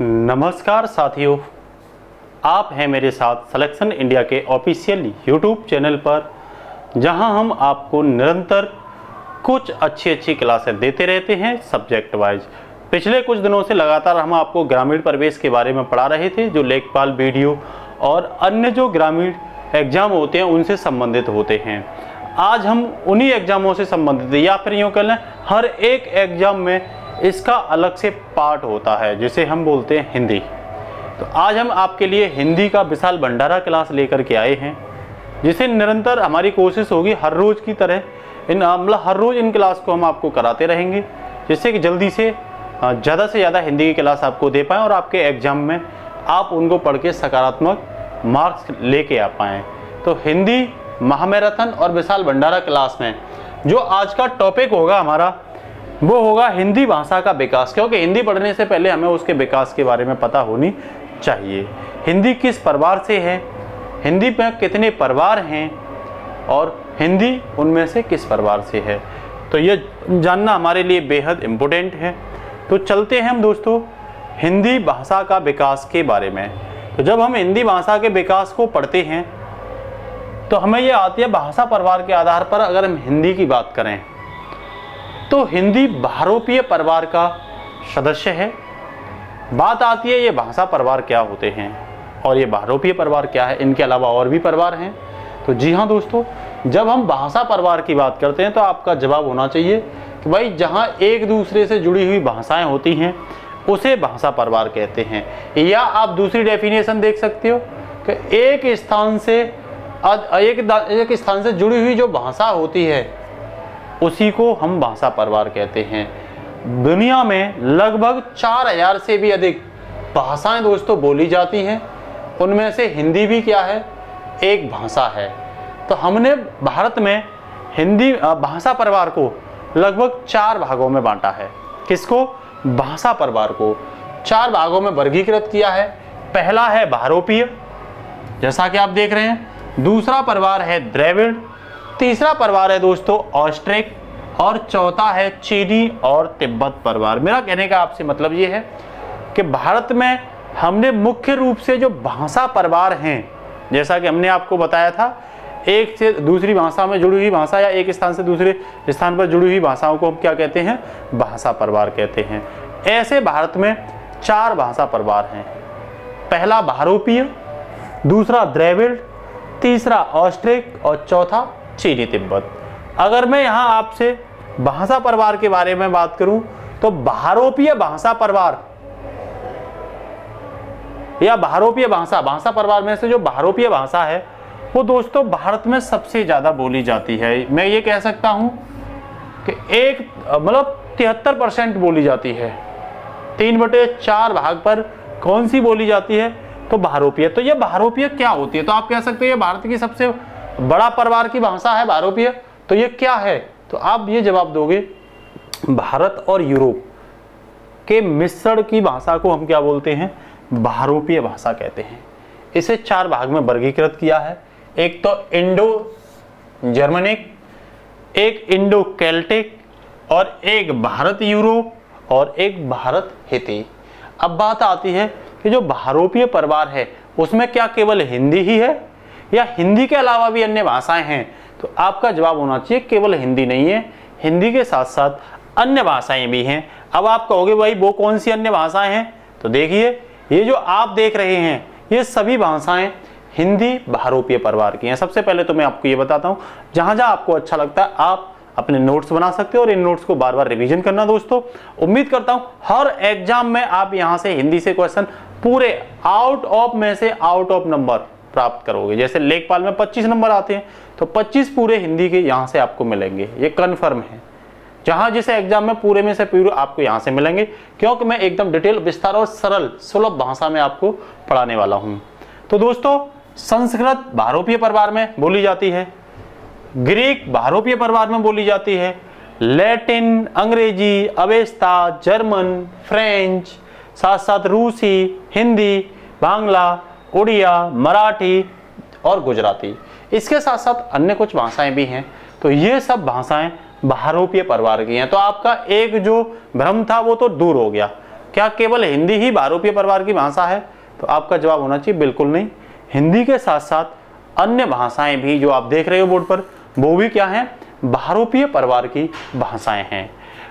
नमस्कार साथियों, आप हैं मेरे साथ सिलेक्शन इंडिया के ऑफिशियल यूट्यूब चैनल पर, जहां हम आपको निरंतर कुछ अच्छी क्लासें देते रहते हैं सब्जेक्ट वाइज। पिछले कुछ दिनों से लगातार हम आपको ग्रामीण प्रवेश के बारे में पढ़ा रहे थे, जो लेखपाल वीडियो और अन्य जो ग्रामीण एग्जाम होते हैं उनसे संबंधित होते हैं। आज हम उन्हीं एग्जामों से संबंधित, या फिर यूँ कह लें हर एक एग्जाम में इसका अलग से पार्ट होता है, जिसे हम बोलते हैं हिंदी। तो आज हम आपके लिए हिंदी का विशाल भंडारा क्लास लेकर के आए हैं, जिसे निरंतर हमारी कोशिश होगी हर रोज़ की तरह हर रोज़ इन क्लास को हम आपको कराते रहेंगे, जिससे कि जल्दी से ज़्यादा हिंदी की क्लास आपको दे पाएँ और आपके एग्ज़ाम में आप उनको पढ़ के सकारात्मक मार्क्स लेके आ पाएँ। तो हिंदी महामैराथन और विशाल भंडारा क्लास में जो आज का टॉपिक होगा हमारा, वो होगा हिंदी भाषा का विकास। क्योंकि हिंदी पढ़ने से पहले हमें उसके विकास के बारे में पता होनी चाहिए। हिंदी किस परिवार से है, हिंदी में कितने परिवार हैं और हिंदी उनमें से किस परिवार से है, तो ये जानना हमारे लिए बेहद इम्पोर्टेंट है। तो चलते हैं हम दोस्तों हिंदी भाषा का विकास के बारे में। तो जब हम हिंदी भाषा के विकास को पढ़ते हैं तो हमें ये आती है भाषा परिवार के आधार पर। अगर हम हिंदी की बात करें तो हिंदी बहुरूपीय परिवार का सदस्य है। बात आती है ये भाषा परिवार क्या होते हैं और ये बहुरूपीय परिवार क्या है, इनके अलावा और भी परिवार हैं। तो जी हाँ दोस्तों, जब हम भाषा परिवार की बात करते हैं तो आपका जवाब होना चाहिए कि भाई जहाँ एक दूसरे से जुड़ी हुई भाषाएं होती हैं उसे भाषा परिवार कहते हैं। या आप दूसरी डेफिनेशन देख सकते हो कि एक स्थान से जुड़ी हुई जो भाषा होती है उसी को हम भाषा परिवार कहते हैं। दुनिया में लगभग 4000 से भी अधिक भाषाएं दोस्तों बोली जाती हैं, उनमें से हिंदी भी क्या है, एक भाषा है। तो हमने भारत में हिंदी भाषा परिवार को लगभग 4 भागों में बांटा है। किसको? भाषा परिवार को 4 भागों में वर्गीकृत किया है। पहला है बहुरूपीय, जैसा कि आप देख रहे हैं। दूसरा परिवार है द्रविड़, तीसरा परिवार है दोस्तों ऑस्ट्रिक, और चौथा है चीनी और तिब्बत परिवार। मेरा कहने का आपसे मतलब ये है कि भारत में हमने मुख्य रूप से जो भाषा परिवार हैं, जैसा कि हमने आपको बताया था, एक से दूसरी भाषा में जुड़ी हुई भाषा या एक स्थान से दूसरे स्थान पर जुड़ी हुई भाषाओं को हम क्या कहते हैं? भाषा परिवार कहते हैं। ऐसे भारत में 4 भाषा परिवार हैं। पहला बहुरूपीय, दूसरा द्रविड़, तीसरा ऑस्ट्रिक और चौथा चीनी तिब्बत। अगर मैं यहाँ आपसे भाषा परिवार के बारे में बात करूं तो बहुरूपीय भाषा परिवार या बहुरूपीय भाषा परिवार में से जो बहुरूपीय भाषा है वो दोस्तों भारत में सबसे ज्यादा बोली जाती है। मैं ये कह सकता हूं कि 73% बोली जाती है। 3/4 भाग पर कौन सी बोली जाती है? तो बहुरूपीय। तो ये बहुरूपीय क्या होती है? तो आप कह सकते हो ये भारत की सबसे बड़ा परिवार की भाषा है बहुरूपीय। तो ये क्या है? तो आप ये जवाब दोगे, भारत और यूरोप के मिश्रण की भाषा को हम क्या बोलते हैं? बहुरूपीय भाषा कहते हैं। इसे 4 भाग में वर्गीकृत किया है। एक तो इंडो जर्मनिक, एक इंडो केल्टिक, और एक भारत यूरोप, और एक भारत हिती। अब बात आती है कि जो बहुरूपीय परिवार है उसमें क्या केवल हिंदी ही है या हिंदी के अलावा भी अन्य भाषाएं हैं? तो आपका जवाब होना चाहिए केवल हिंदी नहीं है, हिंदी के साथ साथ अन्य भाषाएं भी हैं। अब आप कहोगे भाई वो कौन सी अन्य भाषाएं हैं? तो देखिए, ये जो आप देख रहे हैं ये सभी भाषाएं हिंदी बहुरूपीय परिवार की हैं। सबसे पहले तो मैं आपको ये बताता हूँ, जहाँ जहाँ आपको अच्छा लगता है आप अपने नोट्स बना सकते हो और इन नोट्स को बार बार रिवीजन करना दोस्तों। उम्मीद करता हूँ हर एग्जाम में आप यहाँ से हिंदी से क्वेश्चन पूरे आउट ऑफ नंबर प्राप्त करोगे। जैसे लेखपाल में 25 नंबर आते हैं तो 25 पूरे हिंदी के यहाँ से आपको मिलेंगे, ये कन्फर्म है। जहाँ जिस एग्जाम में पूरे में से पूरे आपको यहाँ से मिलेंगे, क्योंकि मैं एकदम डिटेल, विस्तार और सरल सुलभ भाषा में आपको पढ़ाने वाला हूँ। तो दोस्तों, संस्कृत बहुरूपीय परिवार में बोली जाती है, ग्रीक बहुरूपीय परिवार में बोली जाती है, लैटिन, अंग्रेजी, अवेस्ता, जर्मन, फ्रेंच, साथ साथ रूसी, हिंदी, बांग्ला, उड़िया, मराठी और गुजराती। इसके साथ साथ अन्य कुछ भाषाएं भी हैं। तो ये सब भाषाएं बहुरूपीय परिवार की हैं। तो आपका एक जो भ्रम था वो तो दूर हो गया। क्या केवल हिंदी ही बहुरूपीय परिवार की भाषा है? तो आपका जवाब होना चाहिए बिल्कुल नहीं। हिंदी के साथ साथ अन्य भाषाएं भी जो आप देख रहे हो बोर्ड पर, वो भी क्या है? बहुरूपीय परिवार की भाषाएं हैं।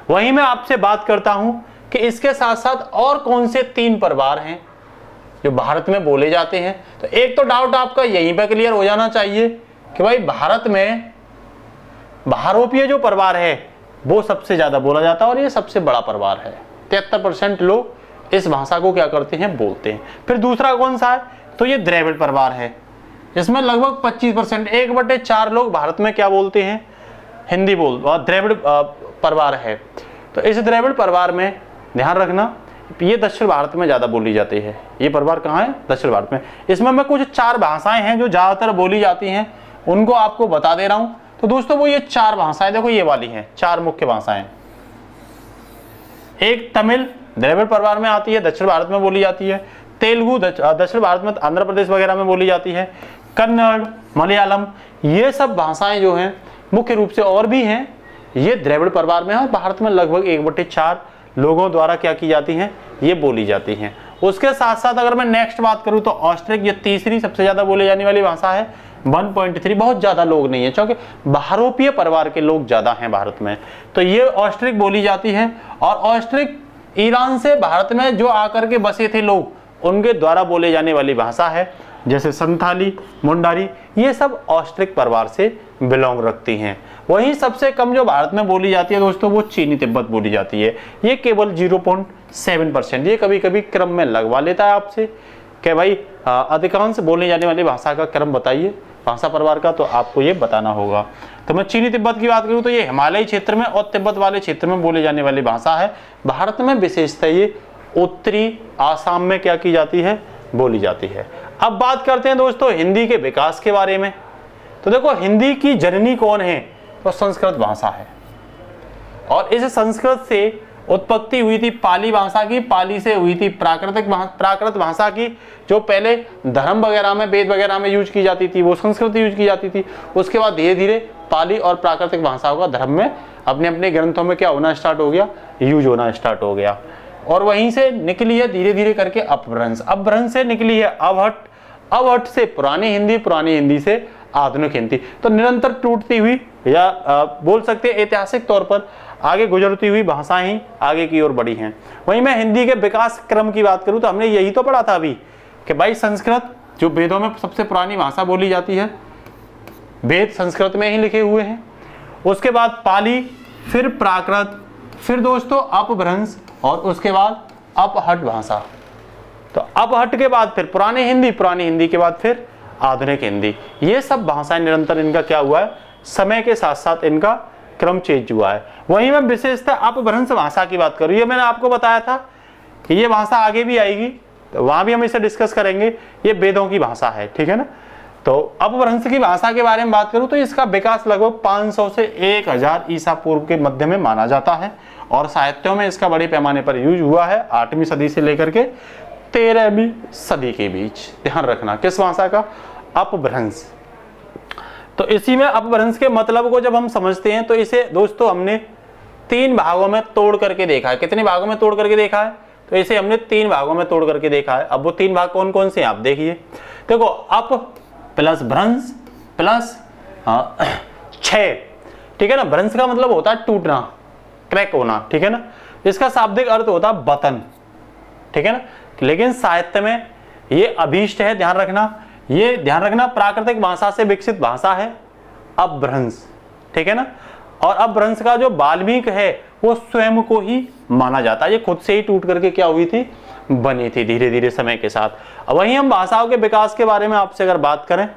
वहीं मैं आपसे बात करता हूं कि इसके साथ साथ और कौन से 3 परिवार हैं जो भारत में बोले जाते हैं। तो एक तो डाउट आपका यहीं पर क्लियर हो जाना चाहिए कि भाई भारत में बहुरूपीय जो परिवार है वो सबसे ज्यादा बोला जाता है और ये सबसे बड़ा परिवार है। 73% लोग इस भाषा को क्या करते हैं? बोलते हैं। फिर दूसरा कौन सा है? तो ये द्रविड़ परिवार है। इसमें लगभग 25%, 1/4 लोग भारत में क्या बोलते हैं? हिंदी द्रविड़ परिवार है। तो इस द्रविड़ परिवार में ध्यान रखना, ये दक्षिण भारत में ज्यादा बोली जाती है। ये परिवार कहाँ है? दक्षिण भारत में। इसमें मैं कुछ 4 भाषाएं हैं जो ज्यादातर बोली जाती हैं, उनको आपको बता दे रहा हूं। तो दोस्तों वो ये 4 भाषाएं देखो, ये वाली हैं 4 मुख्य भाषाएं। एक तमिल द्रविड़ परिवार में आती है, दक्षिण भारत में बोली जाती है। तेलुगु दक्षिण भारत में, आंध्र प्रदेश वगैरह में बोली जाती है। कन्नड़, मलयालम, ये सब भाषाएं जो हैं मुख्य रूप से और भी हैं, ये द्रविड़ परिवार में है और भारत में लगभग 1/4 लोगों द्वारा क्या की जाती हैं? ये बोली जाती हैं। उसके साथ साथ अगर मैं नेक्स्ट बात करूं तो ऑस्ट्रिक, ये तीसरी सबसे ज्यादा बोली जाने वाली भाषा है। 1.3, बहुत ज्यादा लोग नहीं है क्योंकि बहुरूपीय परिवार के लोग ज्यादा हैं भारत में। तो ये ऑस्ट्रिक बोली जाती है। और ऑस्ट्रिक ईरान से भारत में जो आकर के बसे थे लोग, उनके द्वारा बोले जाने वाली भाषा है। जैसे संथाली, मुंडारी, ये सब ऑस्ट्रिक परिवार से बिलोंग रखती हैं। वहीं सबसे कम जो भारत में बोली जाती है दोस्तों, वो चीनी तिब्बत बोली जाती है। ये केवल 0.7%। ये कभी कभी क्रम में लगवा लेता है आपसे कि भाई अधिकांश बोलने जाने वाली भाषा का क्रम बताइए भाषा परिवार का, तो आपको ये बताना होगा। तो मैं चीनी तिब्बत की बात करूं तो ये हिमालयी क्षेत्र में और तिब्बत वाले क्षेत्र में बोले जाने वाली भाषा है। भारत में विशेषतः ये उत्तरी आसाम में क्या की जाती है? बोली जाती है। अब बात करते हैं दोस्तों हिंदी के विकास के बारे में। तो देखो, हिंदी की जननी कौन है? तो संस्कृत भाषा है। और इस संस्कृत से उत्पत्ति हुई थी पाली भाषा की, पाली से हुई थी प्राकृत भाषा की, जो पहले धर्म वगैरह में, वेद वगैरह में यूज की जाती थी, वो संस्कृत यूज की जाती थी। उसके बाद धीरे धीरे पाली और प्राकृतिक भाषाओं का धर्म में अपने अपने ग्रंथों में क्या होना स्टार्ट हो गया? यूज होना स्टार्ट हो गया। और वहीं से निकली है धीरे धीरे करके अपभ्रंश, अपभ्रंश से निकली है अवहट, अवहट से पुरानी हिंदी, पुरानी हिंदी से आधुनिक हिंदी। तो निरंतर टूटती हुई या बोल सकते हैं ऐतिहासिक तौर पर आगे गुजरती हुई भाषाएं ही आगे की ओर बढ़ी हैं। वहीं मैं हिंदी के विकास क्रम की बात करूं तो हमने यही तो पढ़ा था अभी कि भाई संस्कृत जो वेदों में सबसे पुरानी भाषा बोली जाती है, वेद संस्कृत में ही लिखे हुए हैं। उसके बाद पाली, फिर प्राकृत, फिर दोस्तों अपभ्रंश और उसके बाद अपहट भाषा। तो अपहट के बाद फिर पुरानी हिंदी, पुरानी हिंदी के बाद फिर आधुनिक हिंदी। ये सब भाषाएं निरंतर इनका क्या हुआ है? समय के साथ साथ इनका क्रम चेंज हुआ है। वहीं मैं विशेषतः अपभ्रंश भाषा की बात करूं, ये मैंने आपको बताया था कि ये भाषा आगे भी आएगी, तो वहां भी हम इसे डिस्कस करेंगे। ये वेदों की भाषा है, ठीक है ना। तो अपभ्रंश की भाषा के बारे में बात करूं तो इसका विकास लगभग 500 से 1000 ईसा पूर्व के मध्य में माना जाता है और साहित्यों में इसका बड़े पैमाने पर यूज हुआ है 8वीं सदी से लेकर के 13वीं सदी के बीच। ध्यान रखना किस भाषा का? अपभ्रंश। तो इसी में अपभ्रंश के मतलब को जब हम समझते हैं तो इसे दोस्तों हमने 3 भागों में तोड़ करके देखा है। कितने भागों में तोड़ करके देखा है? तो इसे हमने 3 भागों में तोड़ करके देखा है। अब वो 3 भाग कौन कौन से हैं आप देखिए। देखो, अप प्लस भ्रंश प्लस क्षय, ठीक है ना। भ्रंश का मतलब होता है टूटना, क्रैक होना, ठीक है ना। इसका शाब्दिक अर्थ होता है बतन, ठीक है ना। लेकिन साहित्य में ये अभीष्ट है, ध्यान रखना, ये ध्यान रखना। प्राकृतिक भाषा से विकसित भाषा है अपभ्रंश, ठीक है ना। और अपभ्रंश का जो वाल्मीकि है वो स्वयं को ही माना जाता है, ये खुद से ही टूट करके क्या हुई थी? बनी थी धीरे धीरे समय के साथ। अब वहीं हम भाषाओं के विकास के बारे में आपसे अगर बात करें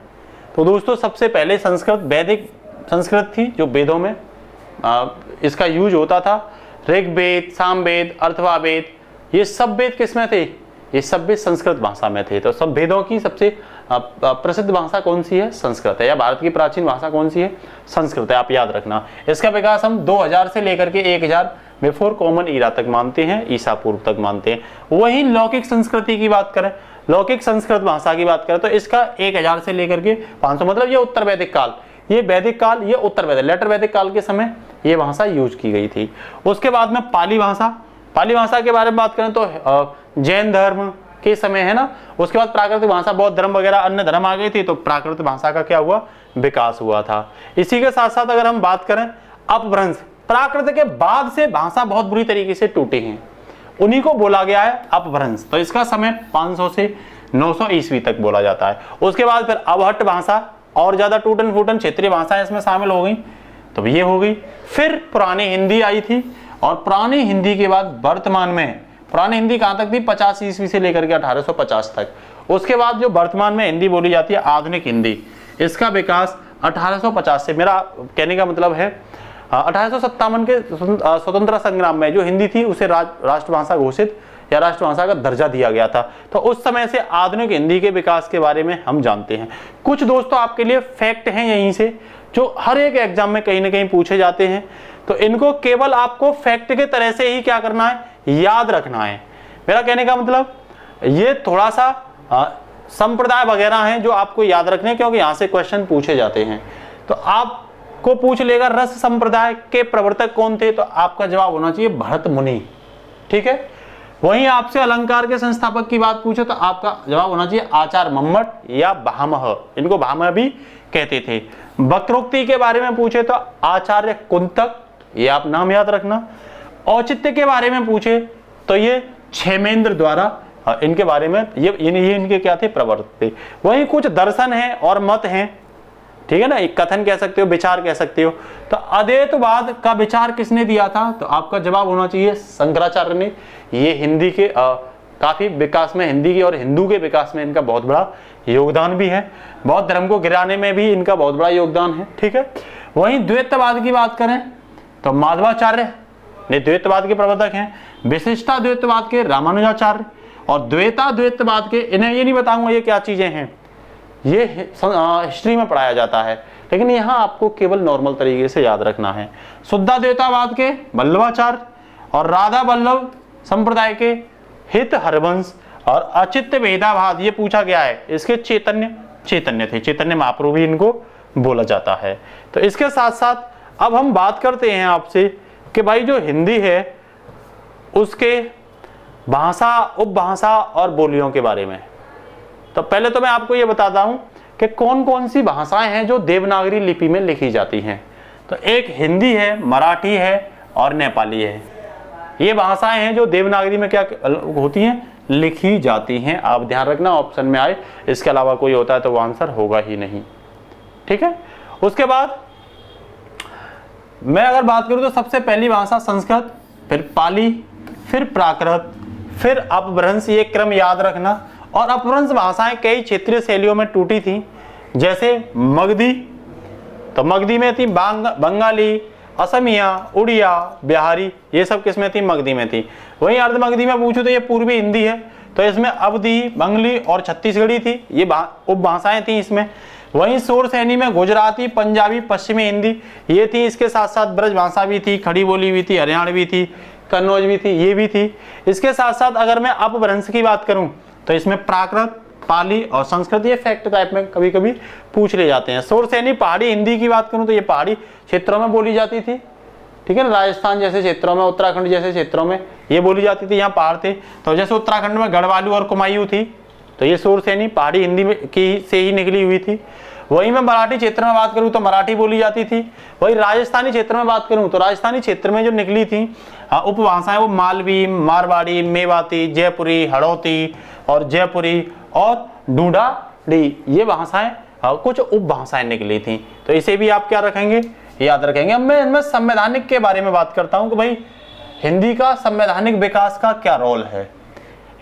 तो दोस्तों सबसे पहले संस्कृत वैदिक संस्कृत थी जो वेदों में इसका यूज होता था। ऋग्वेद, सामवेद, अथर्ववेद, ये सब वेद किसमें थे? ये सब वेद संस्कृत भाषा में थे। तो सब वेदों की सबसे प्रसिद्ध भाषा कौन सी है? संस्कृत है। या भारत की प्राचीन भाषा कौन सी है? संस्कृत है, आप याद रखना। इसका विकास हम 2000 से लेकर के 1000 बिफोर कॉमन ईरा तक मानते हैं, ईसा पूर्व तक मानते हैं। वहीं लौकिक संस्कृति की बात करें, लौकिक संस्कृत भाषा की बात करें तो इसका 1000 से लेकर के 500, मतलब ये उत्तर वैदिक काल, ये वैदिक काल, ये उत्तर वैदिक लेटर वैदिक काल के समय ये भाषा यूज की गई थी। उसके बाद में पाली भाषा, पाली भाषा के बारे में बात करें तो जैन धर्म के समय है ना, उसके बाद प्राकृतिक भाषा, बौद्ध धर्म वगैरह अन्य धर्म आ गई थी, तो प्राकृतिक भाषा का क्या हुआ, विकास हुआ था। इसी के साथ साथ अगर हम बात करें अपभ्रंश, प्राकृत के बाद से भाषा बहुत बुरी तरीके से टूटी हैं, उन्हीं को बोला गया है अपभ्रंश। तो इसका समय 500 से 900 ईस्वी तक बोला जाता है। उसके बाद फिर अवहट्ट भाषा, और ज्यादा टूटन फूटन क्षेत्रीय भाषाएं इसमें शामिल हो गई, तो ये हो गई। फिर पुरानी हिंदी आई थी, और पुरानी हिंदी के बाद वर्तमान में, पुरानी हिंदी कहां तक थी, 50 ईस्वी से लेकर के 1850 तक। उसके बाद जो वर्तमान में हिंदी बोली जाती है आधुनिक हिंदी, इसका विकास 1850 से, मेरा कहने का मतलब है 1857 के स्वतंत्रता संग्राम में जो हिंदी थी उसे राष्ट्रभाषा घोषित या राष्ट्रभाषा का दर्जा दिया गया था। तो उस समय से आधुनिक हिंदी के विकास के बारे में हम जानते हैं। कुछ दोस्तों आपके लिए फैक्ट हैं यहीं से, जो हर एक एग्जाम में कहीं ना कहीं पूछे जाते हैं, तो इनको केवल आपको फैक्ट के तरह से ही क्या करना है, याद रखना है। मेरा कहने का मतलब ये थोड़ा सा संप्रदाय वगैरह हैं जो आपको याद रखने हैं, क्योंकि यहां से क्वेश्चन पूछे जाते हैं। तो आपको पूछ लेगा रस संप्रदाय के प्रवर्तक कौन थे, तो आपका जवाब होना चाहिए भरत मुनि, ठीक है। वहीं आपसे अलंकार के संस्थापक की बात पूछे तो आपका जवाब होना चाहिए आचार्य मम्मट या भामह, इनको भामह भी कहते थे। वक्रोक्ति के बारे में पूछे तो आचार्य कुंतक, ये आप नाम याद रखना। औचित्य के बारे में पूछे तो ये क्षेमेंद्र द्वारा, इनके बारे में ये इनके क्या थे, प्रवर्तक थे। वहीं कुछ दर्शन हैं और मत हैं, ठीक है ना, एक कथन कह सकते हो, विचार कह सकते हो। तो अद्वैतवाद का विचार किसने दिया था, तो आपका जवाब होना चाहिए शंकराचार्य ने। ये हिंदी के काफी विकास में, हिंदी के और हिंदू के विकास में इनका बहुत बड़ा योगदान भी है। बौद्ध धर्म को गिराने में भी इनका बहुत बड़ा योगदान है, ठीक है। वहीं द्वैतवाद की बात करें तो माधवाचार्य ने द्वैतवाद के प्रवर्तक हैं। विशिष्टा द्वैतवाद के रामानुजाचार्य, और द्वैतवाद के, इन्हें ये नहीं बताऊंगा ये क्या चीजें हैं, ये हिस्ट्री में पढ़ाया जाता है, लेकिन यहाँ आपको केवल नॉर्मल तरीके से याद रखना है। शुद्धाद्वैतवाद के वल्लभाचार्य, और राधा वल्लभ संप्रदाय के हित हरवंश, और अचित्य भेदाभाद ये पूछा गया है, इसके चैतन्य थे, चैतन्य महाप्रभु भी इनको बोला जाता है। तो इसके साथ साथ अब हम बात करते हैं आपसे कि भाई जो हिंदी है उसके भाषा, उपभाषा और बोलियों के बारे में। तो पहले तो मैं आपको ये बताता हूं कि कौन कौन सी भाषाएं हैं जो देवनागरी लिपि में लिखी जाती हैं। तो एक हिंदी है, मराठी है और नेपाली है। ये भाषाएं हैं जो देवनागरी में क्या होती हैं, लिखी जाती हैं। आप ध्यान रखना, ऑप्शन में आए, इसके अलावा कोई होता है तो वो आंसर होगा ही नहीं, ठीक है। उसके बाद मैं अगर बात करूं तो सबसे पहली भाषा संस्कृत, फिर पाली, फिर प्राकृत, फिर अपभ्रंश, ये क्रम याद रखना। और अपभ्रंश भाषाएं कई क्षेत्रीय शैलियों में टूटी थी, जैसे मगधी, तो मगधी में थी बंगाली, असमिया, उड़िया, बिहारी, ये सब किसमें थी, मगधी में थी। वहीं अर्ध मगधी में पूछूं तो ये पूर्वी हिंदी है, तो इसमें अवधी, बंगली और छत्तीसगढ़ी थी, ये उपभाषाएं थी इसमें। वहीं सोरसैनी में गुजराती, पंजाबी, पश्चिमी हिंदी ये थी। इसके साथ साथ ब्रज भाषा भी थी, खड़ी बोली भी थी, हरियाणवी थी, कन्नौज भी थी, ये भी थी। इसके साथ साथ अगर मैं अपभ्रंश की बात करूं तो इसमें प्राकृत, पाली और संस्कृत, ये फैक्ट टाइप में कभी कभी पूछ ले जाते हैं। सोरसैनी पहाड़ी हिंदी की बात करूं तो ये पहाड़ी क्षेत्रों में बोली जाती थी, ठीक है ना, राजस्थान जैसे क्षेत्रों में, उत्तराखंड जैसे क्षेत्रों में ये बोली जाती थी, यहाँ पहाड़ थे। तो जैसे उत्तराखंड में गढ़वालू और कुमायूं थी, तो ये सोरसैनी पहाड़ी हिंदी में की से ही निकली हुई थी। वहीं मैं मराठी क्षेत्र में बात करूं तो मराठी बोली जाती थी। वहीं राजस्थानी क्षेत्र में बात करूं तो राजस्थानी क्षेत्र में जो निकली थी उपभाषाएं, वो मालवी, मारवाड़ी, मेवाती, जयपुरी, हड़ौती और जयपुरी और ढूंढाड़ी, ये भाषाएं कुछ उपभाषाएं निकली थी। तो इसे भी आप क्या रखेंगे, याद रखेंगे। अब मैं इनमें संवैधानिक के बारे में बात करता हूं कि भाई हिंदी का संवैधानिक विकास का क्या रोल है।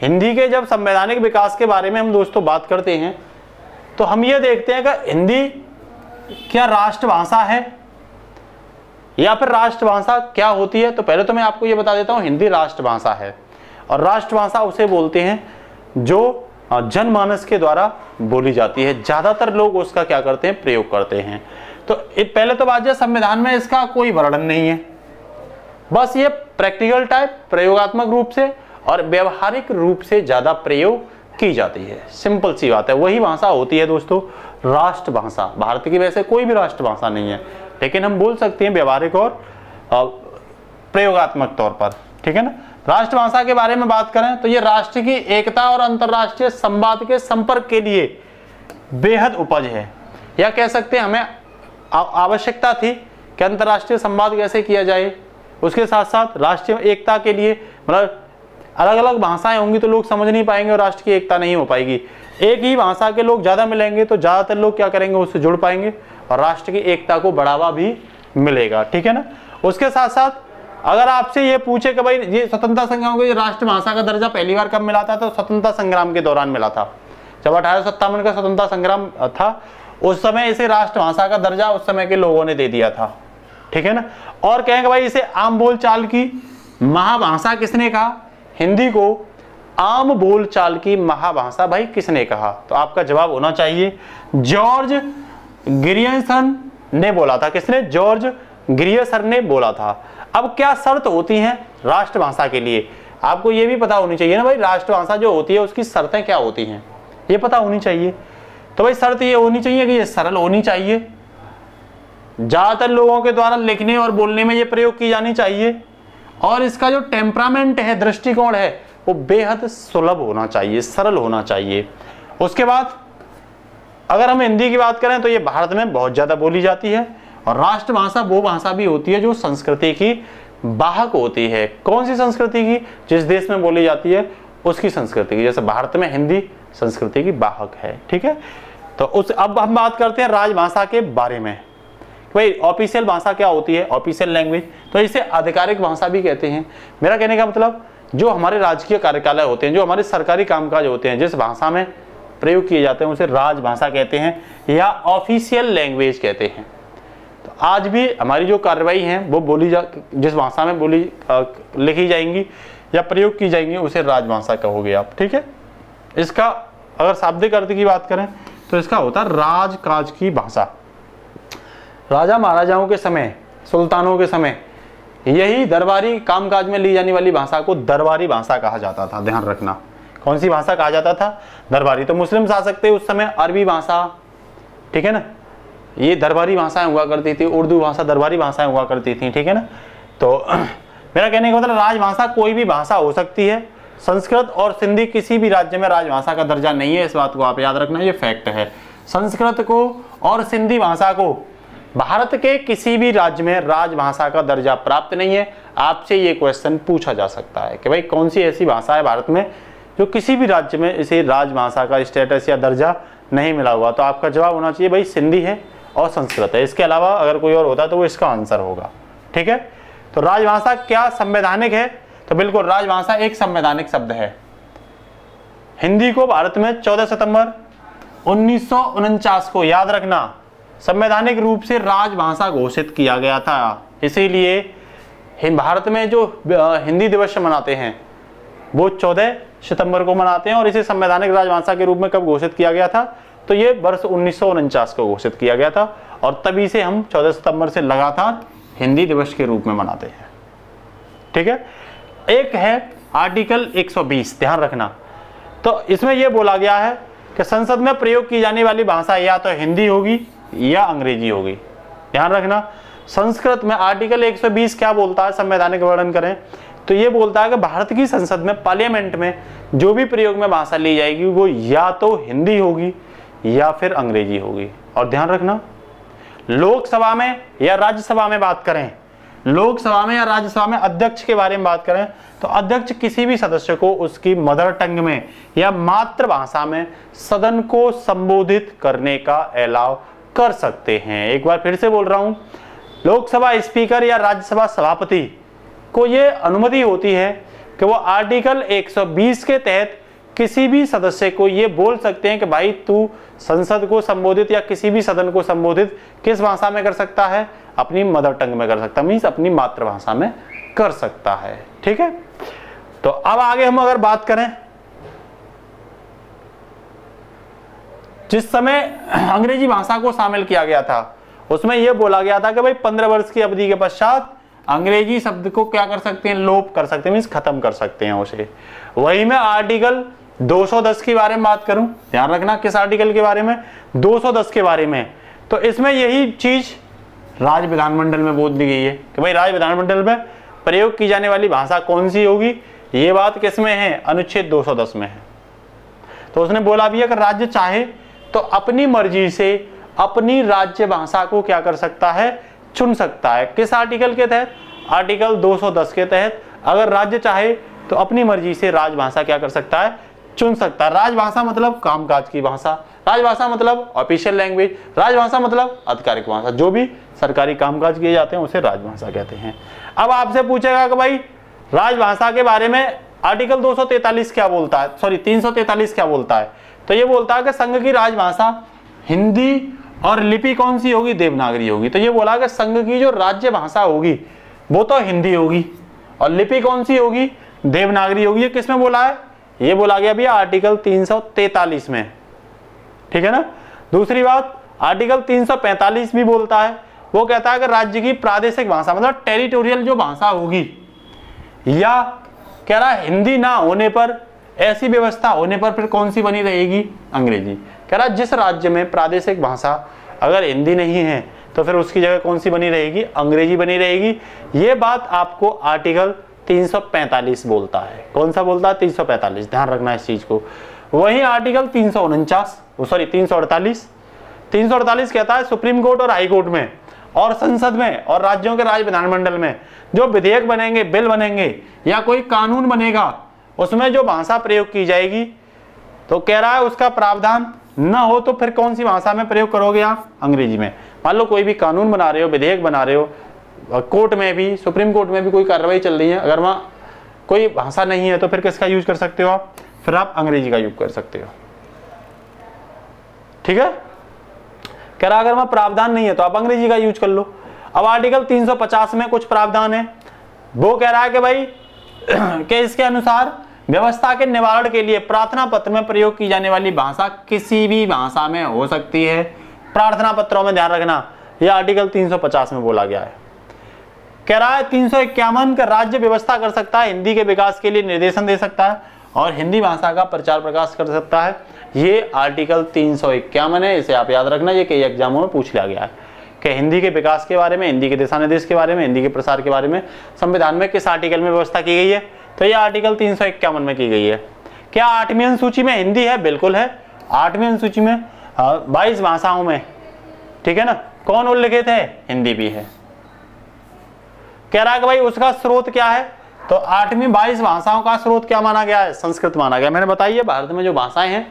हिंदी के जब संवैधानिक विकास के बारे में हम दोस्तों बात करते हैं तो हम ये देखते हैं कि हिंदी क्या राष्ट्रभाषा है या फिर राष्ट्रभाषा क्या होती है। तो पहले तो मैं आपको ये बता देता हूं, हिंदी राष्ट्रभाषा है, और राष्ट्रभाषा उसे बोलते हैं जो जनमानस के द्वारा बोली जाती है। ज्यादातर लोग उसका क्या करते हैं, प्रयोग करते हैं। तो पहले तो बात है, संविधान में इसका कोई वर्णन नहीं है, बस ये प्रैक्टिकल टाइप, प्रयोगात्मक रूप से और व्यवहारिक रूप से ज्यादा प्रयोग की जाती है। सिंपल सी बात है, वही भाषा होती है दोस्तों राष्ट्रभाषा। भारत की वैसे कोई भी राष्ट्रभाषा नहीं है, लेकिन हम बोल सकते हैं व्यवहारिक और प्रयोगात्मक तौर पर, ठीक है ना। राष्ट्रभाषा के बारे में बात करें तो ये राष्ट्र की एकता और अंतर्राष्ट्रीय संवाद के संपर्क के लिए बेहद उपज है, या कह सकते हैं हमें आवश्यकता थी कि अंतर्राष्ट्रीय संवाद कैसे किया जाए, उसके साथ साथ राष्ट्रीय एकता के लिए, मतलब अलग अलग भाषाएं होंगी तो लोग समझ नहीं पाएंगे और राष्ट्र की एकता नहीं हो पाएगी। एक ही भाषा के लोग ज़्यादा मिलेंगे तो ज़्यादातर लोग क्या करेंगे, उससे जुड़ पाएंगे और राष्ट्र की एकता को बढ़ावा भी मिलेगा, ठीक है ना। उसके साथ साथ अगर आपसे ये पूछे कि भाई ये स्वतंत्रता संग्राम को ये राष्ट्रभाषा का दर्जा पहली बार कब मिला था, तो स्वतंत्रता संग्राम के दौरान मिला था। जब 1857 का स्वतंत्रता संग्राम था उस समय इसे राष्ट्रभाषा का दर्जा उस समय के लोगों ने दे दिया था, ठीक है ना। और कहेंगे भाई इसे आम बोलचाल की महाभाषा किसने कहा, हिंदी को आम बोलचाल की महाभाषा भाई किसने कहा, तो आपका जवाब होना चाहिए जॉर्ज ग्रियर्सन ने बोला था। किसने, जॉर्ज ग्रियर्सन ने बोला था। अब क्या शर्त होती हैं राष्ट्रभाषा के लिए, आपको ये भी पता होनी चाहिए ना भाई, राष्ट्रभाषा जो होती है उसकी शर्तें क्या होती हैं, ये पता होनी चाहिए। तो भाई शर्त ये होनी चाहिए कि ये सरल होनी चाहिए, ज्यादातर लोगों के द्वारा लिखने और बोलने में ये प्रयोग की जानी चाहिए, और इसका जो टेम्परामेंट है, दृष्टिकोण है, वो बेहद सुलभ होना चाहिए, सरल होना चाहिए। उसके बाद अगर हम हिंदी की बात करें तो ये भारत में बहुत ज्यादा बोली जाती है, और राष्ट्रभाषा वो भाषा भी होती है जो संस्कृति की वाहक होती है। कौन सी संस्कृति की, जिस देश में बोली जाती है उसकी संस्कृति की, जैसे भारत में हिंदी संस्कृति की वाहक है, ठीक है। तो अब हम बात करते हैं राजभाषा के बारे में। भाई ऑफिशियल भाषा क्या होती है, ऑफिशियल लैंग्वेज, तो इसे आधिकारिक भाषा भी कहते हैं। मेरा कहने का मतलब जो हमारे राजकीय कार्यकालय होते हैं, जो हमारे सरकारी कामकाज होते हैं, जिस भाषा में प्रयोग किए जाते हैं उसे राजभाषा कहते हैं या ऑफिशियल लैंग्वेज कहते हैं। तो आज भी हमारी जो कार्रवाई है वो जिस भाषा में लिखी जाएंगी या प्रयोग की जाएंगी उसे राजभाषा कहोगे आप, ठीक है। इसका अगर शाब्दिक अर्थ की बात करें तो इसका होता है राजकाज की भाषा। राजा महाराजाओं के समय, सुल्तानों के समय यही दरबारी कामकाज में ली जाने वाली भाषा को दरबारी भाषा कहा जाता था। ध्यान रखना, कौन सी भाषा कहा जाता था, दरबारी। तो मुस्लिम शासक थे उस समय, अरबी भाषा, ठीक है ना, ये दरबारी भाषाएं हुआ करती थी, उर्दू भाषा दरबारी भाषाएं हुआ करती थी, ठीक है ना। तो मेरा कहने का मतलब राजभाषा कोई भी भाषा हो सकती है। संस्कृत और सिंधी किसी भी राज्य में राजभाषा का दर्जा नहीं है, इस बात को आप याद रखना, ये फैक्ट है। संस्कृत को और सिंधी भाषा को भारत के किसी भी राज्य में राजभाषा का दर्जा प्राप्त नहीं है। आपसे ये क्वेश्चन पूछा जा सकता है कि भाई कौन सी ऐसी भाषा है भारत में जो किसी भी राज्य में इसे राजभाषा का स्टेटस या दर्जा नहीं मिला हुआ, तो आपका जवाब होना चाहिए भाई सिंधी है और संस्कृत है। इसके अलावा अगर कोई और होता तो वो इसका आंसर होगा, ठीक है। तो राजभाषा क्या संवैधानिक है, तो बिल्कुल राजभाषा एक संवैधानिक शब्द है। हिंदी को भारत में 14 सितंबर 1949 को, याद रखना, संवैधानिक रूप से राजभाषा घोषित किया गया था। इसीलिए भारत में जो हिंदी दिवस मनाते हैं वो 14 सितंबर को मनाते हैं, और इसे संवैधानिक राजभाषा के रूप में कब घोषित किया गया था, तो ये वर्ष 1949 को घोषित किया गया था, और तभी से हम 14 सितंबर से लगातार हिंदी दिवस के रूप में मनाते हैं, ठीक है। एक है आर्टिकल 120, ध्यान रखना। तो इसमें यह बोला गया है कि संसद में प्रयोग की जाने वाली भाषा या तो हिंदी होगी या अंग्रेजी होगी। ध्यान रखना, संस्कृत में आर्टिकल 120 क्या बोलता है, संवैधानिक वर्णन करें तो ये बोलता है कि भारत की संसद में, पार्लियामेंट में जो भी प्रयोग में भाषा ली जाएगी वो या तो हिंदी होगी या फिर अंग्रेजी होगी। और ध्यान रखना, लोकसभा में या राज्यसभा में बात करें, लोकसभा में या राज्यसभा में अध्यक्ष के बारे में बात करें तो अध्यक्ष किसी भी सदस्य को उसकी मदर टंग में या मातृभाषा में सदन को संबोधित करने का अलाउ कर सकते हैं। एक बार फिर से बोल रहा हूं, लोकसभा स्पीकर या राज्यसभा सभापति को यह अनुमति होती है कि वो आर्टिकल 120 के तहत किसी भी सदस्य को ये बोल सकते हैं कि भाई तू संसद को संबोधित या किसी भी सदन को संबोधित किस भाषा में कर सकता है, अपनी मदर टंग में कर सकता है, मीन्स अपनी मातृभाषा में कर सकता है, ठीक है। तो अब आगे हम अगर बात करें, जिस समय अंग्रेजी भाषा को शामिल किया गया था उसमें यह बोला गया था कि भाई 15 वर्ष की अवधि के पश्चात अंग्रेजी शब्द को क्या कर सकते हैं, लोप कर सकते हैं, मीन्स खत्म कर सकते हैं उसे। वही मैं आर्टिकल 210 के बारे में बात करूं, ध्यान रखना किस आर्टिकल के बारे में, 210 के बारे में। तो इसमें यही चीज राज्य विधानमंडल में बोल दी गई है कि भाई राज्य विधानमंडल में प्रयोग की जाने वाली भाषा कौन सी होगी, ये बात किसमें है, अनुच्छेद 210 में है। तो उसने बोला भी अगर राज्य चाहे तो अपनी मर्जी से अपनी राज्य भाषा को क्या कर सकता है, चुन सकता है। किस आर्टिकल के तहत, आर्टिकल 210 के तहत अगर राज्य चाहे तो अपनी मर्जी से राजभाषा क्या कर सकता है, चुन सकता है। राजभाषा मतलब कामकाज की भाषा, राजभाषा मतलब ऑफिशियल लैंग्वेज, राजभाषा मतलब आधिकारिक भाषा, जो भी सरकारी कामकाज किए जाते हैं उसे राजभाषा कहते हैं। अब आपसे पूछेगा कि भाई राजभाषा के बारे में आर्टिकल 243 क्या बोलता है, सॉरी 343 क्या बोलता है, तो ये बोलता है कि संघ की राजभाषा हिंदी और लिपि कौन सी होगी, देवनागरी होगी। तो ये बोला कि संघ की जो राज्य भाषा होगी वो तो हिंदी होगी और लिपि कौन सी होगी, देवनागरी होगी। ये किसमें बोला है, ये बोला गया भैया आर्टिकल 343 में, ठीक है ना। दूसरी बात आर्टिकल 345 भी बोलता है, वो कहता है कि राज्य की प्रादेशिक भाषा मतलब टेरिटोरियल जो भाषा होगी, या कह रहा है हिंदी ना होने पर, ऐसी व्यवस्था होने पर फिर कौन सी बनी रहेगी, अंग्रेजी। कह रहा है जिस राज्य में प्रादेशिक भाषा अगर हिंदी नहीं है तो फिर उसकी जगह कौन सी बनी रहेगी, अंग्रेजी बनी रहेगी। ये बात आपको आर्टिकल 345 बोलता है। कौन सा बोलता है, 345, ध्यान रखना इस चीज को। वही आर्टिकल 348 कहता है सुप्रीम कोर्ट और हाई कोर्ट में और संसद में और राज्यों के राज्य विधानमंडल में जो विधेयक बनेंगे, बिल बनेंगे या कोई कानून बनेगा, उसमें जो भाषा प्रयोग की जाएगी, तो कह रहा है उसका प्रावधान न हो तो फिर कौन सी भाषा में प्रयोग करोगे आप, अंग्रेजी में। मान लो कोई भी कानून बना रहे हो, विधेयक बना रहे हो, कोर्ट में भी, सुप्रीम कोर्ट में भी कोई कार्रवाई चल रही है, अगर वहां कोई भाषा नहीं है तो फिर किसका यूज कर सकते हो आप, फिर आप अंग्रेजी का यूज कर सकते हो, ठीक है। कह रहा अगर वहां प्रावधान नहीं है तो आप अंग्रेजी का यूज कर लो। अब आर्टिकल 350 में कुछ प्रावधान है, वो कह रहा है कि भाई कि इसके अनुसार व्यवस्था के निवारण के लिए प्रार्थना पत्र में प्रयोग की जाने वाली भाषा किसी भी भाषा में हो सकती है। प्रार्थना पत्रों में ध्यान रखना, यह आर्टिकल 350 में बोला गया है। कह रहा है 351 का राज्य व्यवस्था कर सकता है, हिंदी के विकास के लिए निर्देशन दे सकता है और हिंदी भाषा का प्रचार प्रकाश कर सकता है। ये आर्टिकल 351 है, इसे आप याद रखना, ये कई एग्जामों में पूछ लिया गया है कि हिंदी के विकास के बारे में, हिंदी के दिशा निर्देश के बारे में, हिंदी के प्रसार के बारे में संविधान में किस आर्टिकल में व्यवस्था की गई है, तो ये आर्टिकल 351 में की गई है। क्या 8वीं अनुसूची में हिंदी है, बिल्कुल है। 8वीं अनुसूची में 22 भाषाओं में, ठीक है ना, कौन उल्लिखित है, हिंदी भी है। कह रहा है कि भाई उसका स्रोत क्या है, तो 8वीं 22 भाषाओं का स्रोत क्या माना गया है, संस्कृत माना गया। मैंने बताइए भारत में जो भाषाएं हैं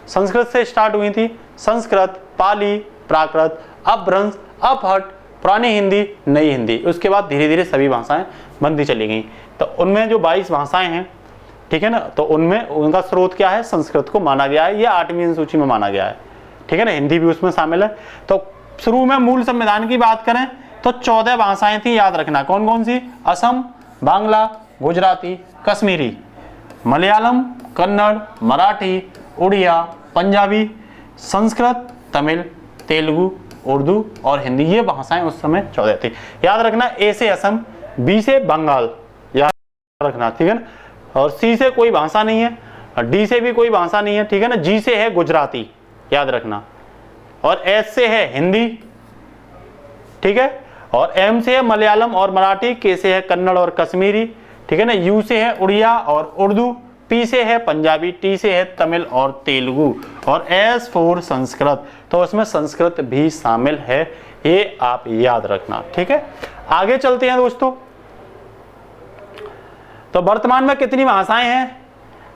संस्कृत से स्टार्ट हुई थी, संस्कृत, पाली, प्राकृत, अपभ्रंश, अपहट, पुरानी हिंदी, नई हिंदी, उसके बाद धीरे धीरे सभी भाषाएं बनती चली गई। तो उनमें जो 22 भाषाएं हैं, ठीक है ना, तो उनमें उनका स्रोत क्या है, संस्कृत को माना गया है, ये 8वीं अनुसूची में माना गया है, ठीक है ना, हिंदी भी उसमें शामिल है। तो शुरू में मूल संविधान की बात करें तो 14 भाषाएं थी, याद रखना कौन कौन सी, असम, बांग्ला, गुजराती, कश्मीरी, मलयालम, कन्नड़, मराठी, उड़िया, पंजाबी, संस्कृत, तमिल, तेलुगु, उर्दू और हिंदी। ये भाषाएं उस समय 14 थी, याद रखना। ए से असम, बी से बंगाल, याद रखना, ठीक है ना, और सी से कोई भाषा नहीं है, डी से भी कोई भाषा नहीं है, ठीक है ना, जी से है गुजराती, याद रखना, और एस से है हिंदी, ठीक है, और एम से है मलयालम और मराठी, के से है कन्नड़ और कश्मीरी, ठीक है ना, यू से है उड़िया और उर्दू, पी से है पंजाबी, टी से है तमिल और तेलुगु, और एस फॉर संस्कृत, तो उसमें संस्कृत भी शामिल है, ये आप याद रखना, ठीक है। आगे चलते हैं दोस्तों। तो वर्तमान में कितनी भाषाएं हैं,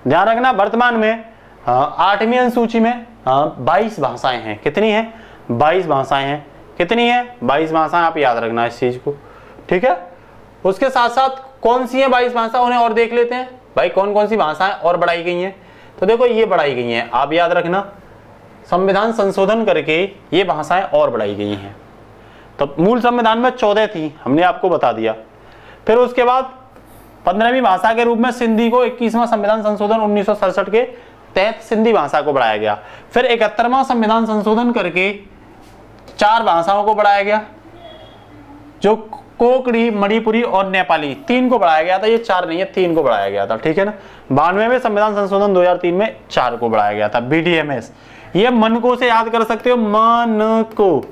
ध्यान रखना, वर्तमान में 8वीं अनुसूची में 22 भाषाएं हैं। कितनी हैं, 22 भाषाएं हैं। कितनी है, 22 भाषाएं, आप याद रखना इस चीज को, ठीक है। उसके साथ साथ कौन सी है 22 भाषा, उन्हें और देख लेते हैं भाई, कौन कौन सी भाषाएं और बढ़ाई गई हैं। तो देखो ये बढ़ाई गई हैं, आप याद रखना, संविधान संशोधन करके ये भाषाएं और बढ़ाई गई हैं। तो मूल संविधान में 14 थी, हमने आपको बता दिया। फिर उसके बाद 15वीं भाषा के रूप में सिंधी को 21वां संविधान संशोधन 1967 के तहत सिंधी भाषा को बढ़ाया गया। फिर 71वां संविधान संशोधन करके 4 भाषाओं को बढ़ाया गया, जो कोंकणी, मणिपुरी और नेपाली, 3 को बढ़ाया गया था। ये 4 नहीं है, 3 को बढ़ाया गया था, ठीक है ना। 92वें संविधान संशोधन 2003 में 4 को बढ़ाया गया था। BDMS, ये मन को से याद कर सकते हो, मन को,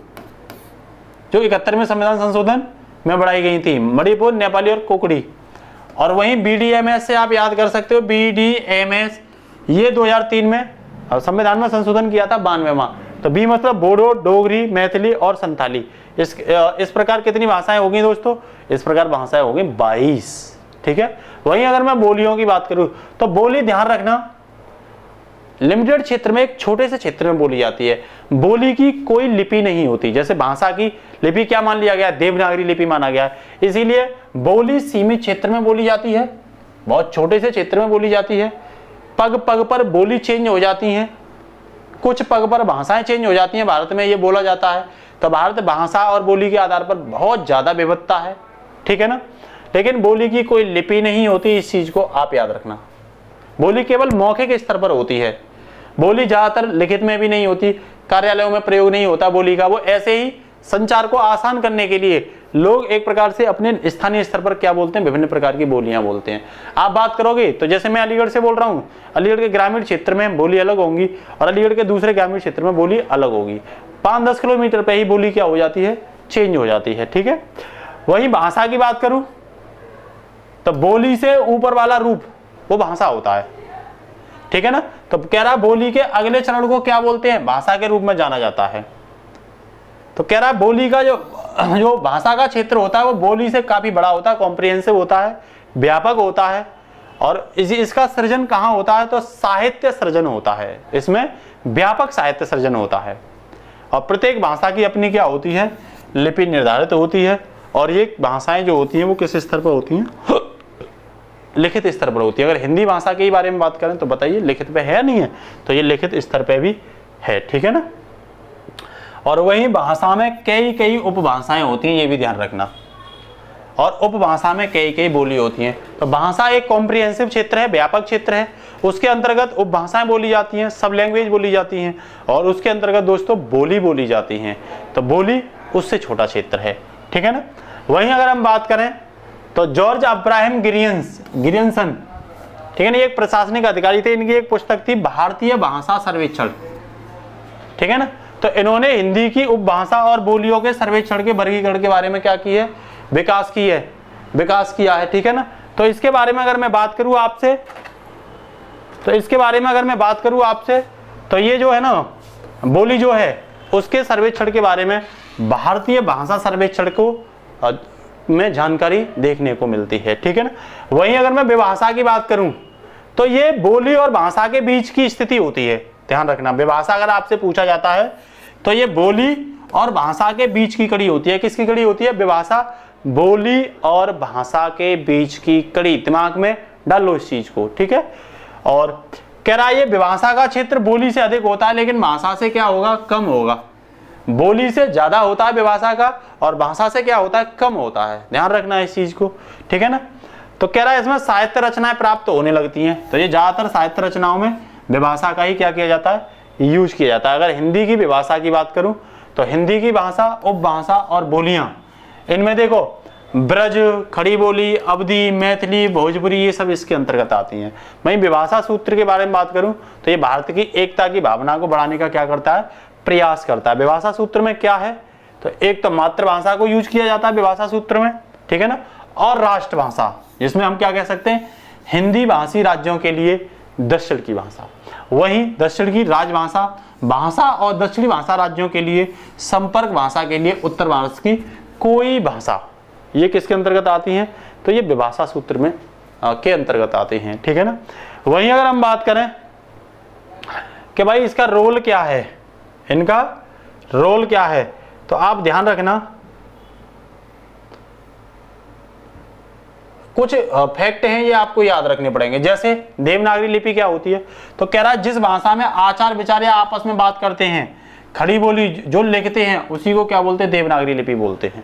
जो 71वें संविधान संशोधन में बढ़ाई गई थी, मणिपुर, नेपाली और कुकड़ी। और वहीं BDMS से आप याद कर सकते हो, BDMS ये 2003 में संविधान में संशोधन किया था 92वां। तो बी मतलब बोडो, डोगरी, मैथिली और संथाली। इस प्रकार कितनी भाषाएं होगी दोस्तों? इस प्रकार भाषाएं होगी 22। ठीक है। वहीं अगर मैं बोलियों की बात करूं तो बोली, ध्यान रखना, लिमिटेड क्षेत्र में, एक छोटे से क्षेत्र में बोली जाती है। बोली की कोई लिपि नहीं होती। जैसे भाषा की लिपि क्या मान लिया गया? देवनागरी लिपि माना गया है। इसीलिए बोली सीमित क्षेत्र में बोली जाती है, बहुत छोटे से क्षेत्र में बोली जाती है। पग पग पर बोली चेंज हो जाती है, कुछ पग पर भाषाएं चेंज हो जाती हैं। भारत में ये बोला जाता है। तो भारत भाषा और बोली के आधार पर बहुत ज्यादा विविधता है, ठीक है ना। लेकिन बोली की कोई लिपि नहीं होती, इस चीज को आप याद रखना। बोली केवल मौखिक स्तर पर होती है। बोली ज्यादातर लिखित में भी नहीं होती, कार्यालयों में प्रयोग नहीं होता बोली का। वो ऐसे ही संचार को आसान करने के लिए लोग एक प्रकार से अपने स्थानीय स्तर पर क्या बोलते हैं, विभिन्न प्रकार की बोलियां बोलते हैं। आप बात करोगे तो जैसे मैं अलीगढ़ से बोल रहा हूं, अलीगढ़ के ग्रामीण क्षेत्र में बोली अलग होंगी और अलीगढ़ के दूसरे ग्रामीण क्षेत्र में बोली अलग होगी। 5-10 किलोमीटर पे ही बोली क्या हो जाती है, चेंज हो जाती है, ठीक है। वही भाषा की बात करूं तो बोली से ऊपर वाला रूप वो भाषा होता है, ठीक है ना। तो कह रहा बोली के अगले चरण को क्या बोलते हैं, भाषा के रूप में जाना जाता है। तो कह रहा बोली का जो भाषा का क्षेत्र होता है वो बोली से काफी बड़ा होता है, कॉम्प्रिहेंसिव होता है, व्यापक होता है। और इसका सृजन कहाँ होता है, तो साहित्य सृजन होता है। इसमें व्यापक साहित्य सृजन होता है। और प्रत्येक भाषा की अपनी क्या होती है, लिपि निर्धारित होती है। और ये भाषाएं जो होती हैं वो किस स्तर पर होती हैं, लिखित स्तर पर होती है। अगर हिंदी भाषा के बारे में बात करें तो बताइए लिखित पे है नहीं है, तो ये लिखित स्तर पे भी है, ठीक है ना। और वही भाषा में कई उपभाषाएं होती हैं, ये भी ध्यान रखना। और उपभाषा में कई बोली होती हैं। तो भाषा एक कॉम्प्रिहेंसिव क्षेत्र है, व्यापक क्षेत्र है। उसके अंतर्गत उपभाषाएं बोली जाती हैं, सब लैंग्वेज बोली जाती हैं। और उसके अंतर्गत दोस्तों बोली बोली जाती हैं। तो बोली उससे छोटा क्षेत्र है, ठीक है ना। वहीं अगर हम बात करें तो जॉर्ज अब्राहम गिरियंसन, ठीक है ना, एक प्रशासनिक अधिकारी थे। इनकी एक पुस्तक थी भारतीय भाषा सर्वेक्षण, ठीक है ना। तो इन्होंने हिंदी की उपभाषा और बोलियों के सर्वेक्षण के वर्गीकरण के बारे में क्या की है, विकास किया है, ठीक है ना। तो इसके बारे में अगर मैं बात करूं आपसे, तो ये जो है ना बोली जो है उसके सर्वेक्षण के बारे में भारतीय भाषा सर्वेक्षण को में जानकारी देखने को मिलती है, ठीक है ना। वहीं अगर मैं विभाषा की बात करूं तो ये बोली और भाषा के बीच की स्थिति होती है। ध्यान रखना, विभाषा अगर आपसे पूछा जाता है तो ये बोली और भाषा के बीच की कड़ी होती है। किसकी कड़ी होती है, विभाषा, बोली और भाषा के बीच की कड़ी। दिमाग में डालो इस चीज को, ठीक है। और कह रहा है ये विभाषा का क्षेत्र बोली से अधिक होता है, लेकिन भाषा से क्या होगा, कम होगा। बोली से ज्यादा होता है विभाषा का, और भाषा से क्या होता है, कम होता है। ध्यान रखना इस चीज को, ठीक है ना। तो कह रहा है इसमें साहित्य रचनाएं प्राप्त होने लगती हैं। तो ये ज्यादातर साहित्य रचनाओं में विभाषा का ही क्या किया जाता है, यूज किया जाता है। अगर हिंदी की विभाषा की बात करूं तो हिंदी की भाषा, उपभाषा और बोलियां, इनमें देखो ब्रज, खड़ी बोली, अवधी, मैथिली, भोजपुरी, ये सब इसके अंतर्गत आती हैं। वहीं विभाषा सूत्र के बारे में बात करूं तो ये भारत की एकता की भावना को बढ़ाने का क्या करता है, प्रयास करता है। विभाषा सूत्र में क्या है, तो एक तो मातृभाषा को यूज किया जाता है विभाषा सूत्र में, ठीक है ना। और राष्ट्रभाषा, जिसमें हम क्या कह सकते हैं, हिंदी भाषी राज्यों के लिए दक्षिण की भाषा। वहीं दक्षिण की राजभाषा भाषा और दक्षिणी भाषा राज्यों के लिए संपर्क भाषा के लिए उत्तर भारत की कोई भाषा, ये किसके अंतर्गत आती हैं, तो ये विभाषा सूत्र में के अंतर्गत आते हैं, ठीक है ना। वहीं अगर हम बात करें कि भाई इसका रोल क्या है, इनका रोल क्या है, तो आप ध्यान रखना कुछ फैक्ट हैं, ये आपको याद रखने पड़ेंगे। जैसे देवनागरी लिपि क्या होती है, तो कह रहा है जिस भाषा में आचार विचार्य आपस में बात करते हैं, खड़ी बोली जो लिखते हैं उसी को क्या बोलते हैं, देवनागरी लिपि बोलते हैं,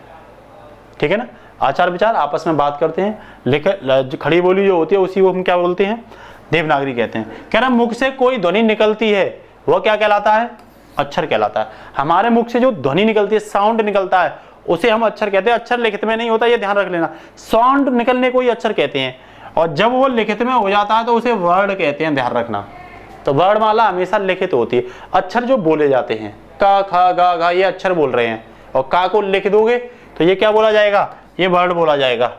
ठीक है ना। आचार विचार आपस में बात करते हैं, खड़ी बोली जो होती है उसी को हम क्या बोलते हैं, देवनागरी कहते हैं। कह रहा मुख से कोई ध्वनि निकलती है वह क्या कहलाता है, अक्षर कहलाता है। हमारे मुख से जो ध्वनि निकलती है, साउंड निकलता है, उसे हम अक्षर कहते हैं। अक्षर लिखित में नहीं होता, ये ध्यान रख लेना। साउंड निकलने को ही अक्षर कहते हैं, और जब वो लिखित में हो जाता है तो उसे वर्ड कहते हैं, ध्यान रखना। तो वर्णमाला हमेशा लिखित होती है। अक्षर जो बोले जाते हैं, का, खा, गा, घा, ये अक्षर बोल रहे हैं, और का को लिख दोगे तो ये क्या बोला जाएगा, ये वर्ड बोला जाएगा।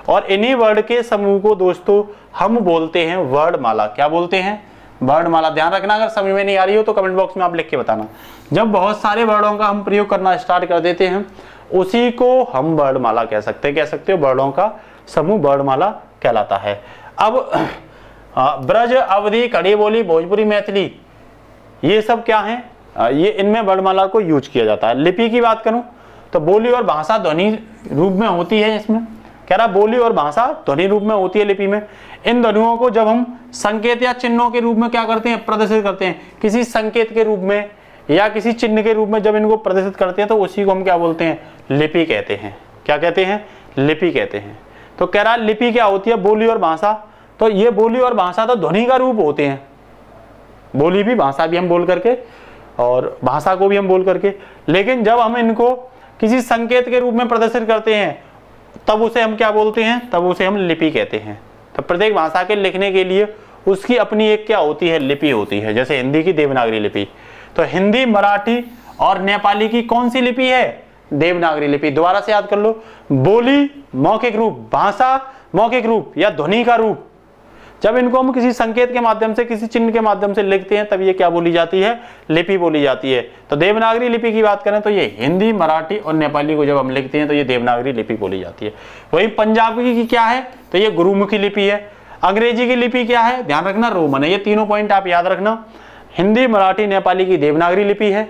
और इन्हीं वर्ड के समूह को दोस्तों हम बोलते हैं वर्णमाला। क्या बोलते हैं? वर्णमाला। ध्यान रखना, अगर समझ में नहीं आ रही हो तो कमेंट बॉक्स में आप लिख के बताना। जब बहुत सारे वर्डों का हम प्रयोग करना स्टार्ट कर देते हैं उसी को हम वर्णमाला कह सकते हैं। कह सकते हो वर्डों का समूह वर्णमाला कहलाता है। अब ब्रज, अवधी, खड़ी बोली, भोजपुरी, मैथिली, ये सब क्या है? ये इनमें वर्णमाला को यूज किया जाता है। लिपि की बात करूं तो बोली और भाषा ध्वनि रूप में होती है। इसमें कह रहा बोली और भाषा ध्वनि रूप में होती है लिपि में। इन ध्वनियों को जब हम संकेत या चिन्हों के रूप में क्या करते हैं? प्रदर्शित करते हैं। किसी संकेत के रूप में या किसी चिन्ह के रूप में जब इनको प्रदर्शित करते हैं तो उसी को हम क्या बोलते हैं? लिपि कहते हैं। क्या कहते हैं? लिपि कहते हैं। तो कह रहा लिपि क्या होती है? बोली और भाषा। तो ये बोली और भाषा तो ध्वनि का रूप होते हैं। बोली भी, भाषा भी हम बोल करके और भाषा को भी हम बोल करके, लेकिन जब हम इनको किसी संकेत के रूप में प्रदर्शित करते हैं तब उसे हम क्या बोलते हैं? तब उसे हम लिपि कहते हैं। तो प्रत्येक भाषा के लिखने के लिए उसकी अपनी एक क्या होती है? लिपि होती है। जैसे हिंदी की देवनागरी लिपि, तो हिंदी, मराठी और नेपाली की कौन सी लिपि है? देवनागरी लिपि। दोबारा से याद कर लो, बोली मौखिक रूप, भाषा मौखिक रूप या ध्वनि का रूप। जब इनको हम किसी संकेत के माध्यम से, किसी चिन्ह के माध्यम से लिखते हैं तब ये क्या बोली जाती है? लिपि बोली जाती है। तो देवनागरी लिपि की बात करें तो ये हिंदी, मराठी और नेपाली को जब हम लिखते हैं तो ये देवनागरी लिपि बोली जाती है। वही पंजाबी की क्या है? तो ये गुरुमुखी लिपि है। अंग्रेजी की लिपि क्या है? ध्यान रखना, रोमन है। ये तीनों पॉइंट आप याद रखना। हिंदी, मराठी, नेपाली की देवनागरी लिपि है।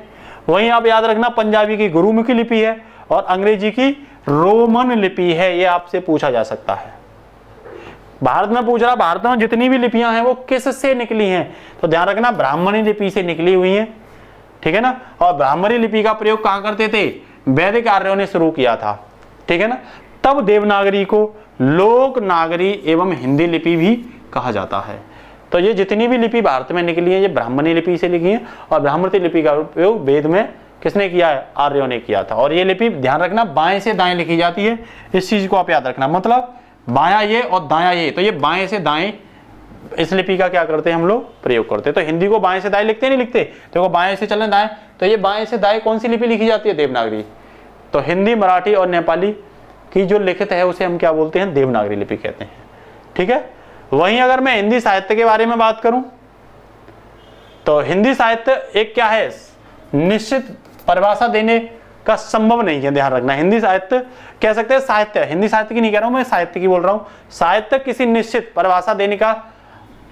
वहीं आप याद रखना पंजाबी की गुरुमुखी लिपि है और अंग्रेजी की रोमन लिपि है। ये आपसे पूछा जा सकता है। भारत में पूछ रहा, भारत में जितनी भी लिपियां हैं वो किस से निकली हैं? तो ध्यान रखना, ब्राह्मणी लिपि से निकली हुई हैं। ठीक है ना। और ब्राह्मणी लिपि का प्रयोग कहां करते थे? वैदिक आर्यों ने शुरू किया था। ठीक है ना। तब देवनागरी को लोक नागरी एवं हिंदी लिपि भी कहा जाता है। तो ये जितनी भी लिपि भारत में निकली है ये ब्राह्मणी लिपि से लिखी है। और ब्राह्मणी लिपि का उपयोग वेद में किसने किया है? आर्यों ने किया था। और ये लिपि ध्यान रखना बाएं से दाएं लिखी जाती है। इस चीज को आप याद रखना, मतलब बायां ये और दायां ये, तो ये बाएं से दाएं इस लिपि का क्या करते हैं हम लोग? प्रयोग करते हैं। तो हिंदी को बाएं से दाएं लिखते नहीं लिखते? देखो बाएं से चलें दाएं, तो ये बाएं से दाएं कौन सी लिपि लिखी जाती है? देवनागरी। तो हिंदी, मराठी और नेपाली की जो लिखित है उसे हम क्या बोलते हैं? देवनागरी लिपि कहते हैं। ठीक है। वहीं अगर मैं हिंदी साहित्य के बारे में बात करूं तो हिंदी साहित्य एक क्या है? निश्चित परिभाषा देने का संभव नहीं है। ध्यान रखना, हिंदी साहित्य कह सकते हैं साहित्य, हिंदी साहित्य की नहीं कह रहा हूं मैं, साहित्य की बोल रहा हूं। साहित्य किसी निश्चित परिभाषा देने का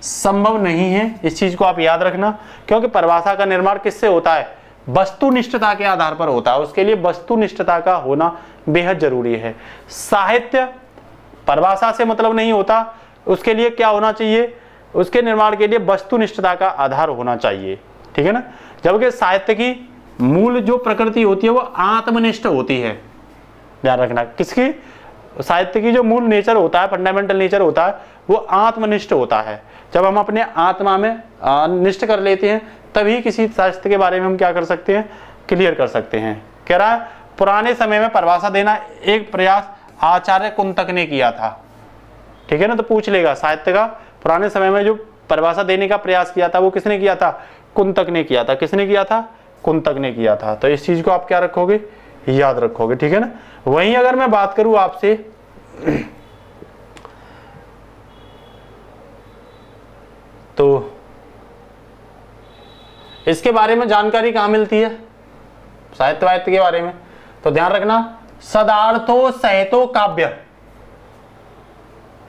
संभव नहीं है। इस चीज को आप याद रखना, क्योंकि परिभाषा का निर्माण किससे होता है? वस्तुनिष्ठता के आधार पर होता है। उसके लिए वस्तुनिष्ठता का होना बेहद जरूरी है। साहित्य परिभाषा से मतलब नहीं होता, उसके लिए क्या होना चाहिए? उसके निर्माण के लिए वस्तुनिष्ठता का आधार होना चाहिए। ठीक है ना। जबकि साहित्य की मूल जो प्रकृति होती है वो आत्मनिष्ठ होती है। ध्यान रखना, किसकी? साहित्य की जो मूल नेचर होता है, फंडामेंटल नेचर होता है, वो आत्मनिष्ठ होता है। जब हम अपने आत्मा में निष्ठ कर लेते हैं तभी किसी साहित्य के बारे में हम क्या कर सकते हैं? क्लियर कर सकते हैं। कह रहा है पुराने समय में परिभाषा देना एक प्रयास आचार्य कुंतक ने किया था। ठीक है ना। तो पूछ लेगा साहित्य का पुराने समय में जो परिभाषा देने का प्रयास किया था वो किसने किया था? कुंतक ने किया था। किसने किया था? कुंतक ने किया था। तो इस चीज को आप क्या रखोगे? याद रखोगे। ठीक है ना। वहीं अगर मैं बात करूं आपसे तो इसके बारे में जानकारी कहां मिलती है? साहित्य वाहित्य के बारे में तो ध्यान रखना, सदार्थो सहितो काव्य।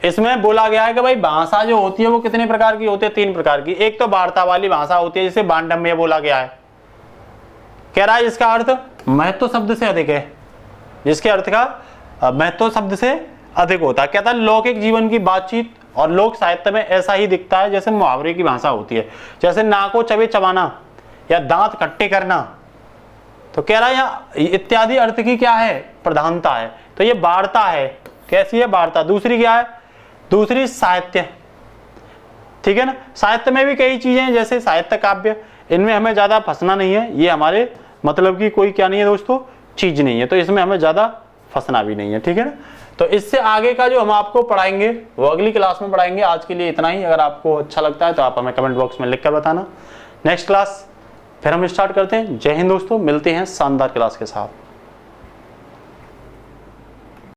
इसमें बोला गया है कि भाई भाषा जो होती है वो कितने प्रकार की होती है? 3 प्रकार की। एक तो वार्ता वाली भाषा होती है जिसे बांडम्य बोला गया है। कह रहा है इसका अर्थ महत्व शब्द से अधिक है, जिसके अर्थ का महत्व शब्द से अधिक होता है। कहता है लौकिक जीवन की बातचीत और लोक साहित्य में ऐसा ही दिखता है जैसे मुहावरे की भाषा होती है, जैसे नाको चबे चबाना या दांत खट्टे करना। तो कह रहा है यहाँ इत्यादि अर्थ की क्या है? प्रधानता है। तो ये वार्ता है। कैसी है? वार्ता। दूसरी क्या है? दूसरी साहित्य। ठीक है ना। साहित्य में भी कई चीजें हैं जैसे साहित्य काव्य, इनमें हमें ज्यादा फंसना नहीं है। ये हमारे मतलब की कोई क्या नहीं है दोस्तों? चीज नहीं है। तो इसमें हमें ज्यादा फंसना भी नहीं है। ठीक है ना। तो इससे आगे का जो हम आपको पढ़ाएंगे वो अगली क्लास में पढ़ाएंगे। आज के लिए इतना ही। अगर आपको अच्छा लगता है तो आप हमें कमेंट बॉक्स में लिख कर बताना। नेक्स्ट क्लास फिर हम स्टार्ट करते हैं। जय हिंद दोस्तों, मिलते हैं शानदार क्लास के साथ।